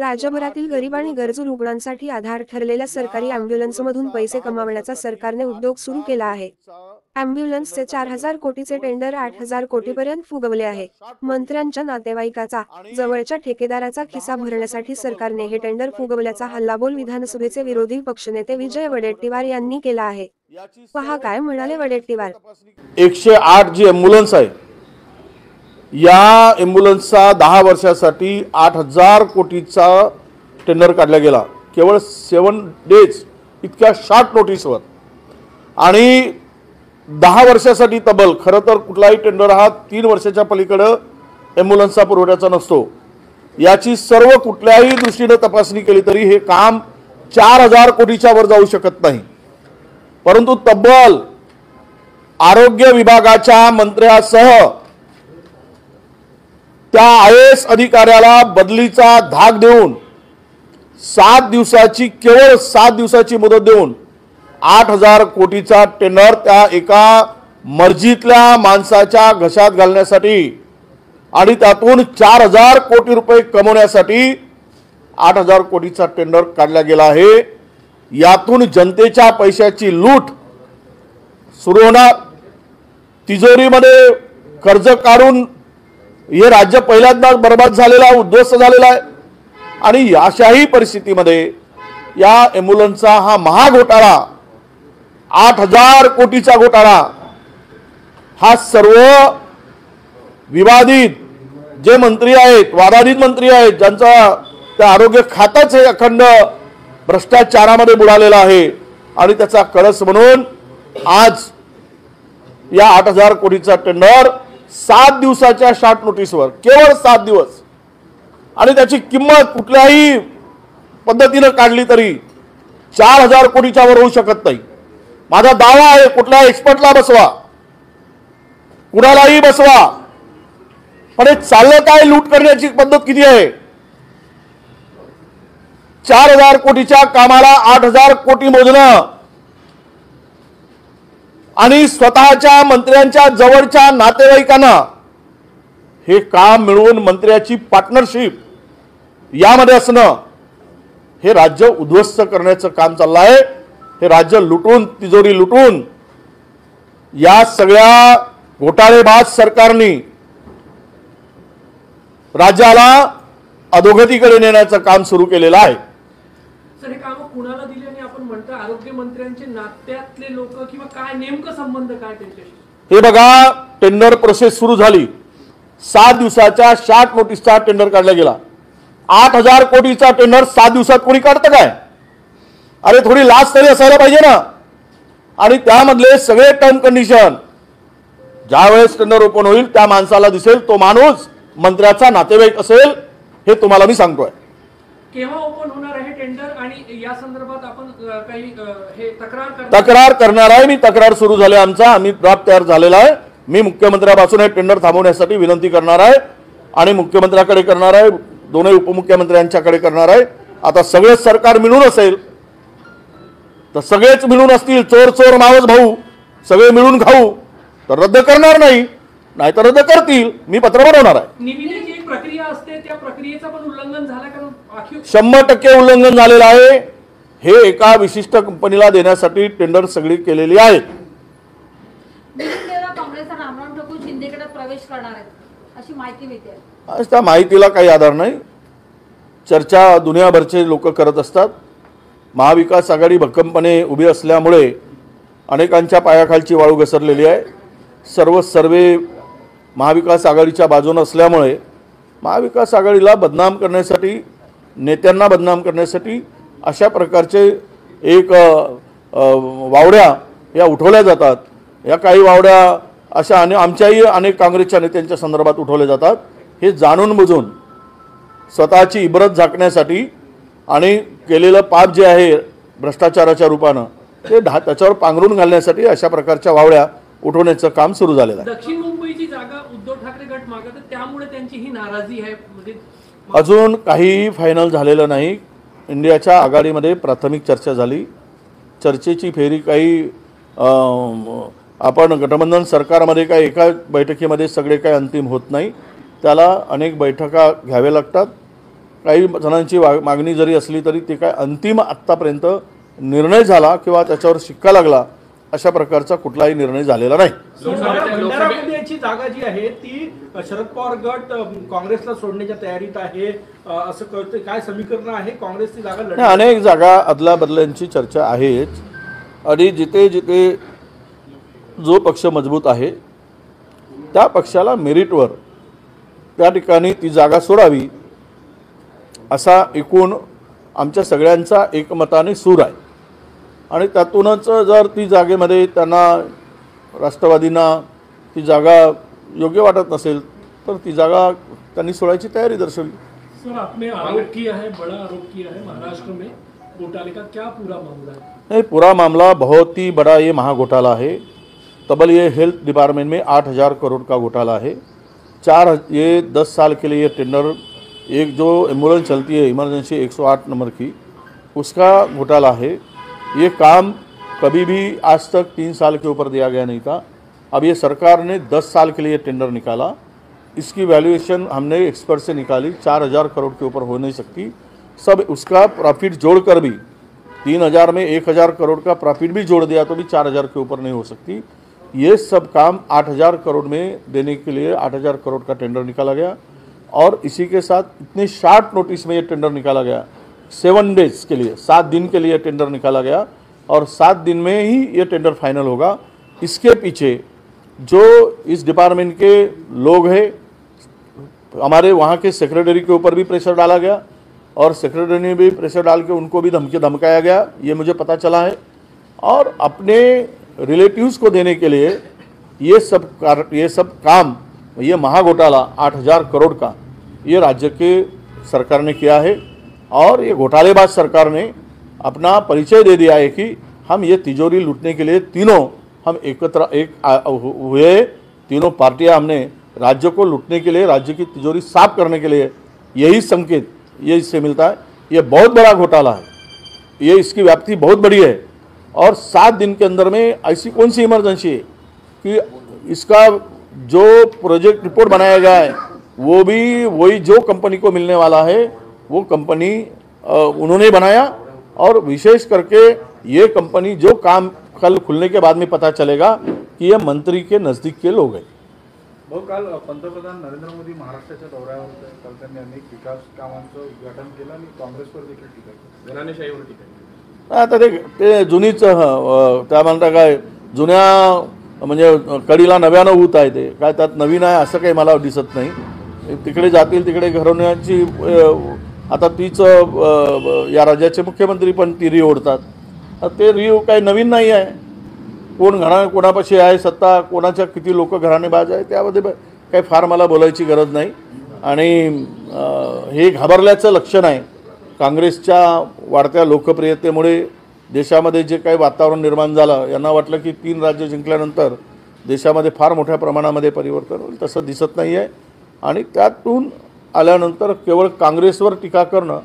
राज्यभरातील गरीब आणि गरजू रुग्णांसाठी आधार ठरलेल्या सरकारी अॅम्ब्युलन्समधून पैसे कमावण्याचा सरकारने उद्योग सुरू केला आहे। अॅम्ब्युलन्सचे 4,000 कोटीचे टेंडर 8,000 कोटीपर्यंत फुगवले आहे। मंत्र्यांच्या नातेवाईकाचा, जवळच्या ठेकेदाराचा खिसा भरण्यासाठी सरकारने हे टेंडर फुगवल्याचा हल्लाबोल विधानसभेचे विरोधी पक्षनेते विजय वडेट्टीवार यांनी केला आहे। पहा काय म्हणाले वडेट्टीवार। 108 जी ॲम्ब्युलन्स आहे, या ॲम्ब्युलन्सचा 10 वर्षासाठी 8,000 कोटीचा टेंडर काढला गेला, केवळ 7 डेज इतक्या शॉर्ट नोटीसवर। आणि 10 वर्षासाठी तब्बल, खरं तर कुठलाही टेंडर हा 3 वर्षाच्या पलीकडे ॲम्ब्युलन्सचा पुरवठ्याचा नसतो। याची सर्व कुठल्याही दृष्टीने तपासणी केली तरी हे काम 4,000 कोटीच्या वर जाऊ शकत नाही। परंतु तब्बल आरोग्य विभागाच्या मंत्र्यासह त्या IAS अधिकाऱ्याला बदलीचा धाक देऊन 7 दिवसाची, केवळ 7 दिवसाची मुदत देऊन 8,000 कोटीचा टेंडर त्या एका मर्जीतल्या माणसाच्या घशात घालण्यासाठी आणि त्यातून 4,000 कोटी रुपये कमवण्यासाठी 8,000 कोटीचा टेंडर काढला गेला आहे। यातून जनतेच्या पैशाची लूट सुरू होणार। तिजोरीमध्ये कर्ज काढून हे राज्य पहिल्यांदाच बर्बाद झालेला, उद्ध्वस्त झालेला आहे। आणि अशाही परिस्थितीमध्ये या ॲम्ब्युलन्सचा हा महाघोटाळा, 8,000 कोटीचा घोटाळा, हा सर्व विवादित जे मंत्री आहेत, वादाधित मंत्री आहेत, ज्यांचा त्या आरोग्य खाताच हे अखंड भ्रष्टाचारामध्ये बुडालेला आहे, आणि त्याचा कळस म्हणून आज या 8,000 कोटीचा टेंडर 7 दिवसाच्या शॉर्ट नोटीसवर, केवळ 7 दिवस, आणि त्याची किंमत कुठल्याही पद्धतीने काढली तरी 4,000 कोटीच्या वर होऊ शकत नाही। माझा दावा आहे, कुठल्या एक्सपर्टला बसवा, कुणालाही बसवा, पण हे चाललं काय, लूट करण्याची पद्धत किती आहे। 4,000 कोटीच्या कामाला 8,000 कोटी मोजणं आणि स्वतःच्या मंत्र्यांच्या जवळच्या नातेवाईकांना हे काम मिळवून मंत्र्याची पार्टनरशिप यामध्ये असणं, हे राज्य उद्ध्वस्त करण्याचं काम चाललं आहे। हे राज्य लुटून, तिजोरी लुटून या सगळ्या घोटाळेबाज सरकारने राज्याला अधोगतीकडे नेण्याचं काम सुरू केलेलं आहे। सर, हे काम कुणाला दिले आणि आपण म्हणतो आरोग्य मंत्र्यांचे नात्यातले लोक किंवा काय, नेमका संबंध काय त्यांच्याशी? हे बघा, टेंडर प्रोसेस सुरू झाली, 7 दिवसाच्या शॉर्ट नोटीसचा टेंडर काढला गेला। 8,000 कोटीचा टेंडर 7 दिवसात कोणी काढतं काय? अरे थोडी लाज तरी असायला पाहिजे ना। आणि त्यामधले सगळे टर्म कंडिशन, ज्यावेळेस टेंडर ओपन होईल त्या माणसाला दिसेल तो माणूस मंत्र्याचा नातेवाईक असेल, हे तुम्हाला मी सांगतोय। केव्हा ओपन होणार आहे टेंडर आणि या संदर्भात आपण काही हे तक्रार करणार आहे। मी तक्रार सुरू झाली, आमचा आम्ही ड्राफ्ट तयार झालेला आहे। मी मुख्यमंत्र्यापासून हे टेंडर थांबवण्यासाठी विनंती करणार आहे आणि मुख्यमंत्र्याकडे करणार आहे, दोन्ही उपमुख्यमंत्र्यांच्याकडे करणार आहे। आता सगळे सरकार मिळून असेल तर सगळेच मिळून असतील, चोर चोर मावस भाऊ सगळे मिळून खाऊ, तर रद्द करणार नाही, नाहीतर रद्द करतील। मी पत्र बनवणार आहे। निविदेची एक प्रक्रिया असते, त्या प्रक्रियेचं पण उल्लंघन झालं, कारण 100% उल्लंघन झालेलं आहे। हे एका विशिष्ट कंपनीला देण्यासाठी टेंडर सगळी केलेली आहेत। काँग्रेस रामराव ठाकूर शिंदेकडे प्रवेश करणार आहेत अशी माहिती मिळते। आज त्या माहितीला काही आधार नाही, चर्चा दुनियाभरचे लोक करत असतात। महाविकास आघाडी भक्कमपणे उभी असल्यामुळे अनेकांच्या पायाखालची वाळू घसरलेली आहे। सर्व सर्वे महाविकास आघाडीच्या बाजूने असल्यामुळे महाविकास आघाडीला बदनाम करण्यासाठी, नेत्यांना बदनाम करण्यासाठी अशा प्रकारचे एक वावड्या या उठवल्या जातात। या काही वावड्या अशा आमच्याही अनेक काँग्रेसच्या नेत्यांच्या संदर्भात उठवल्या जातात। हे जाणून बुजून स्वतःची इब्रत झाकण्यासाठी आणि केलेलं पाप जे आहे भ्रष्टाचाराच्या रूपानं ते त्याच्यावर पांघरून घालण्यासाठी अशा प्रकारच्या वावड्या उठवण्याचं काम सुरू झालेलं आहे। दक्षिण मुंबईची जागा उद्धव ठाकरे गट मागतात, त्यामुळे त्यांची ही नाराजी आहे। म्हणजे अजून काही फायनल झालेलं नाही। इंडियाच्या आघाडीमध्ये प्राथमिक चर्चा झाली, चर्चेची फेरी काही आपण गठबंधन सरकारमध्ये काही एका बैठकीमध्ये सगळे काही अंतिम होत नाही, त्याला अनेक बैठका घ्याव्या लागतात। काही जणांची मागणी जरी असली तरी ते काय अंतिम आत्तापर्यंत निर्णय झाला किंवा त्याच्यावर शिक्का लागला अशा प्रकारचा कुठलाही निर्णय झालेला नाही. भंडारामध्ये याची जागा जी आहे ती शरद पवार गट काँग्रेसला सोडण्याच्या तयारीत आहे असं कळतं. काय समीकरण आहे? काँग्रेसची जागा नाही, अनेक जागा अदला बदल्यांची चर्चा आहेच आणि जिथे जिथे जो पक्ष मजबूत आहे त्या पक्षाला मेरिटवर त्या ठिकाणी ती जागा सोडावी असा एकूण आमच्या सगळ्यांचा एकमताने सूर आहे. आणि त्यातूनच जर ती जागेमध्ये त्यांना राष्ट्रवादींना ती जागा योग्य वाटत नसेल तर ती जागा त्यांनी सोडायची तयारी दर्शवली. सर, आपने आरोप किया है, बड़ा आरोप किया है महाराष्ट्र में घोटाले का, क्या पूरा मामला है? नहीं, पूरा मामला बहुत ही बड़ा ये महाघोटाला है. तबल ये हेल्थ डिपार्टमेंट में 8,000 करोड़ का घोटाला है. ये 10 साल के लिए ये टेंडर, एक जो एम्बुलेंस चलती है इमरजेंसी 108 नंबर की, उसका घोटाला है. ये काम कभी भी आज तक 3 साल के ऊपर दिया गया नहीं था. अब ये सरकार ने 10 साल के लिए टेंडर निकाला. इसकी वैल्यूएशन हमने एक्सपर्ट से निकाली, 4,000 करोड़ के ऊपर हो नहीं सकती. सब उसका प्रॉफिट जोड़कर भी 3,000 में 1,000 करोड़ का प्रॉफिट भी जोड़ दिया तो भी 4,000 के ऊपर नहीं हो सकती. ये सब काम 8,000 करोड़ में देने के लिए 8,000 करोड़ का टेंडर निकाला गया और इसी के साथ इतने शार्ट नोटिस में ये टेंडर निकाला गया. 7 डेज के लिए, 7 दिन के लिए टेंडर निकाला गया और 7 दिन में ही ये टेंडर फाइनल होगा. इसके पीछे जो इस डिपार्टमेंट के लोग हैं, हमारे वहाँ के सेक्रेटरी के ऊपर भी प्रेशर डाला गया और सेक्रेटरी ने भी प्रेशर डाल के उनको भी धमकाया गया, ये मुझे पता चला है. और अपने रिलेटिव्स को देने के लिए ये सब काम, ये महाघोटाला 8,000 करोड़ का ये राज्य के सरकार ने किया है. और ये घोटालेबाज सरकार ने अपना परिचय दे दिया है कि हम ये तिजोरी लूटने के लिए तीनों हम एकत्र हुए, तीनों पार्टियां हमने राज्य को लूटने के लिए, राज्य की तिजोरी साफ करने के लिए, यही संकेत ये इससे मिलता है. ये बहुत बड़ा घोटाला है, ये इसकी व्याप्ति बहुत बड़ी है और 7 दिन के अंदर में ऐसी कौन सी इमरजेंसी है कि इसका जो प्रोजेक्ट रिपोर्ट बनाया गया है वो भी वही जो कंपनी को मिलने वाला है वो कंपनी उन्होंने बनाया. और विशेष करके ये कंपनी जो काम कल खुलने के बाद में पता चलेगा कि ये मंत्री के नज़दीक के लोग हैं. भाऊ, काल पंतप्रधान नरेंद्र मोदी महाराष्ट्राच्या दौऱ्यावर होते. काल त्यांनी अनेक विकास कामांचं उद्घाटन केलं आणि काँग्रेसवर देखील टीका केली, घराणेशाहीवर टीका केली. आता ते जुनीच त्या म्हणता काय जुन्या म्हणजे कडीला नव्यानं ऊत आहे, ते काय त्यात नवीन आहे असं काही मला दिसत नाही. तिकडे जातील तिकडे घरवण्याची आता तीच या राज्याचे मुख्यमंत्री पण ती री ओढतात. ते रीव काही नवीन नाही आहे. कोण कोणापाशी आहे सत्ता, कोणाच्या किती लोक घराणेबाज आहे त्यामध्ये काही फार मला बोलायची गरज नाही. आणि हे घाबरल्याचं लक्षण आहे. काँग्रेसच्या वाढत्या लोकप्रियतेमुळे देशामध्ये जे काही वातावरण निर्माण झालं, यांना वाटलं की 3 राज्य जिंकल्यानंतर देशामध्ये फार मोठ्या प्रमाणामध्ये परिवर्तन होईल, तसं दिसत नाही आहे. आणि त्यातून आल्यानंतर केवळ काँग्रेसवर टीका करणं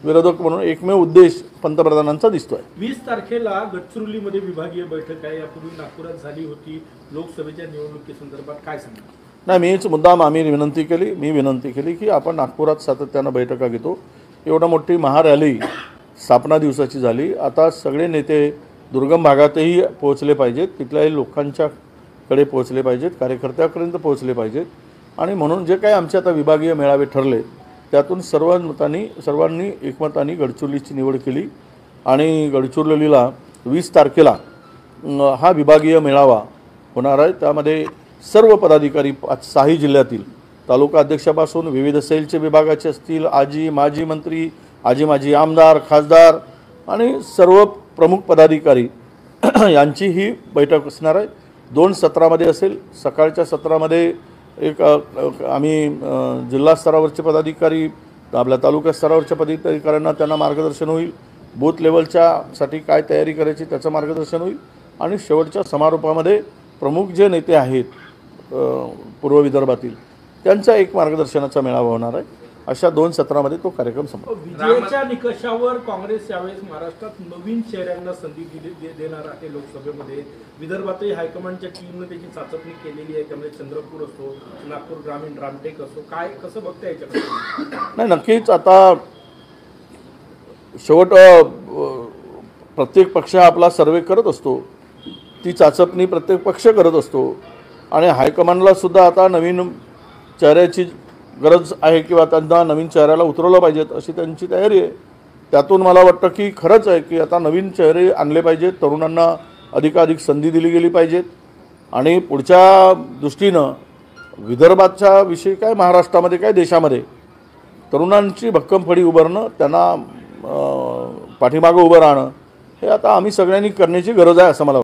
विरोधक म्हणून एकमेव उद्देश पंतप्रधानांचा दिसतोय. 20 तारखेला गडचिरोलीमध्ये विभागीय बैठक आहे, यापूर्वी नागपुरात झाली होती. लोकसभेच्या निवडणुकीसंदर्भात काय सांगणार? नाही, मीच मुद्दाम मी विनंती केली की आपण नागपुरात सातत्यानं बैठका घेतो. एवढा मोठी महारॅली स्थापना दिवसाची झाली. आता सगळे नेते दुर्गम भागातही पोहोचले पाहिजेत, तिथल्याही लोकांच्याकडे पोहोचले पाहिजेत, कार्यकर्त्यापर्यंत पोहोचले पाहिजेत. आणि म्हणून जे काही आमचे आता विभागीय मेळावे ठरले त्यातून सर्वांनी एकमताने गडचिरोलीची निवड केली. आणि गडचिरोलीला 20 तारखेला हा विभागीय मेळावा होणार आहे. त्यामध्ये सर्व पदाधिकारी 6 जिल्ह्यातील तालुका अध्यक्षापासून विविध सेलचे विभागाचे असतील, माजी मंत्री, माजी आमदार, खासदार आणि सर्व प्रमुख पदाधिकारी यांची ही बैठक असणार आहे. 2 सत्रामध्ये असेल. सकाळच्या सत्रामध्ये एक आम्ही जिल्हा स्तरावरचे पदाधिकारी, आपल्या तालुका स्तरावरच्या पदाधिकाऱ्यांना त्यांना मार्गदर्शन होईल. बूथ लेवलच्यासाठी काय तयारी करायची त्याचं मार्गदर्शन होईल. आणि शेवटच्या समारोपामध्ये प्रमुख जे नेते आहेत पूर्व विदर्भातील त्यांचा एक मार्गदर्शनाचा मेळावा होणार आहे. अशा 2 सत्रामध्ये तो कार्यक्रम संपला. विजयाच्या निकषावर काँग्रेस यावेळेस महाराष्ट्रात नवीन चेहऱ्यांना संधी देणार आहे. लोकसभेमध्ये विदर्भातही हायकमांडच्या टीमने त्याची चाचपणी केलेली आहे. त्यामध्ये चंद्रपूर असो, नागपूर ग्रामीण, रामटेक असो, काय कसं बघता याच्याकडे? नाही, नक्कीच आता शेवट प्रत्येक पक्ष आपला सर्वे करत असतो, ती चाचपणी प्रत्येक पक्ष करत असतो आणि हायकमांडला सुद्धा आता नवीन चेहऱ्याची गरज आहे किंवा त्यांना नवीन चेहऱ्याला उतरवलं पाहिजेत अशी त्यांची तयारी आहे. त्यातून मला वाटतं की खरंच आहे की आता नवीन चेहरे आणले पाहिजेत, तरुणांना अधिकाधिक संधी दिली गेली पाहिजेत आणि पुढच्या दृष्टीनं विदर्भाच्या विषयी काय, महाराष्ट्रामध्ये काय, देशामध्ये तरुणांची भक्कम फळी उभारणं, त्यांना पाठीमागं उभं राहणं हे आता आम्ही सगळ्यांनी करण्याची गरज आहे असं मला वाटतं.